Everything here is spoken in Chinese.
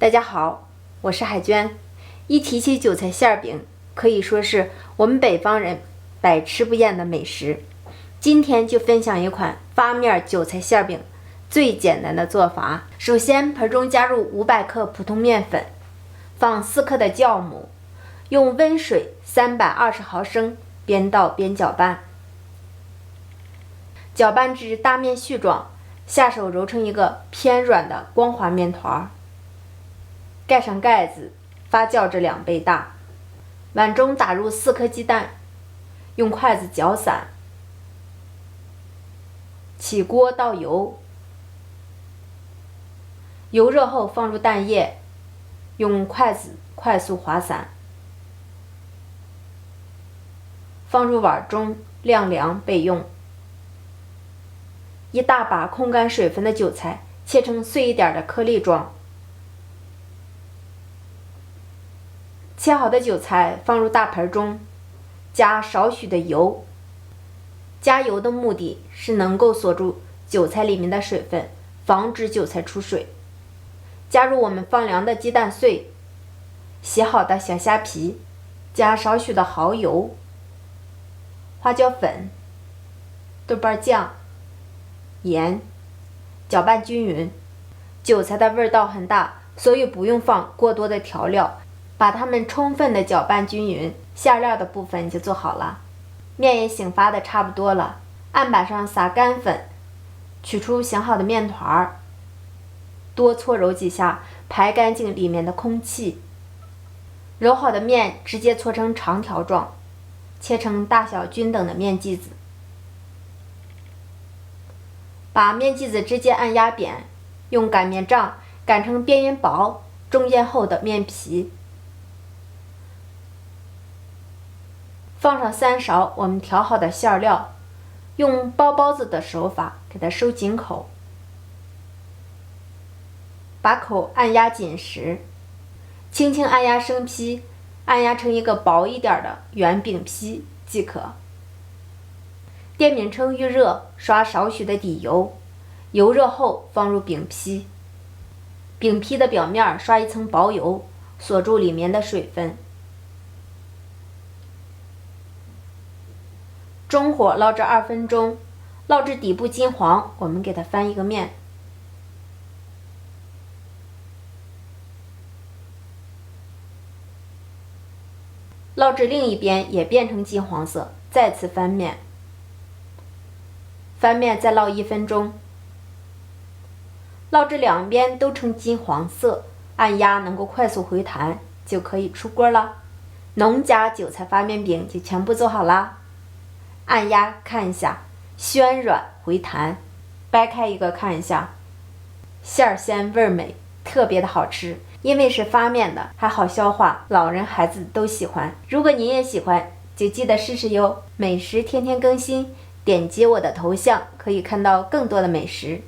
大家好，我是海娟。一提起韭菜馅饼，可以说是我们北方人百吃不厌的美食。今天就分享一款发面韭菜馅饼最简单的做法。首先，盆中加入500克普通面粉，放4克的酵母，用温水320毫升边倒边搅拌，搅拌至大面絮状，下手揉成一个偏软的光滑面团。盖上盖子，发酵至2倍大。碗中打入4颗鸡蛋，用筷子搅散。起锅倒油，油热后放入蛋液，用筷子快速划散。放入碗中晾凉备用。一大把控干水分的韭菜切成碎一点的颗粒状。切好的韭菜放入大盆中，加少许的油。加油的目的是能够锁住韭菜里面的水分，防止韭菜出水。加入我们放凉的鸡蛋碎，洗好的小虾皮，加少许的蚝油、花椒粉、豆瓣酱、盐，搅拌均匀。韭菜的味道很大，所以不用放过多的调料。把它们充分的搅拌均匀，馅料的部分就做好了。面也醒发的差不多了，案板上撒干粉，取出醒好的面团，多搓揉几下，排干净里面的空气。揉好的面直接搓成长条状，切成大小均等的面剂子。把面剂子直接按压扁，用擀面杖擀成边沿薄、中间厚的面皮。放上3勺我们调好的馅料，用包包子的手法给它收紧口，把口按压紧实，轻轻按压生坯，按压成一个薄一点的圆饼坯即可。电饼铛预热，刷少许的底油，油热后放入饼坯，饼坯的表面刷一层薄油，锁住里面的水分。中火捞至2分钟，捞至底部金黄，我们给它翻一个面。捞至另一边也变成金黄色，再次翻面。翻面再捞1分钟，捞至两边都呈金黄色，按压能够快速回弹，就可以出锅了。农家韭菜发面饼就全部做好啦。按压看一下，暄软回弹，掰开一个看一下，馅儿鲜味儿美，特别的好吃。因为是发面的，还好消化，老人孩子都喜欢。如果您也喜欢，就记得试试哟。美食天天更新，点击我的头像可以看到更多的美食。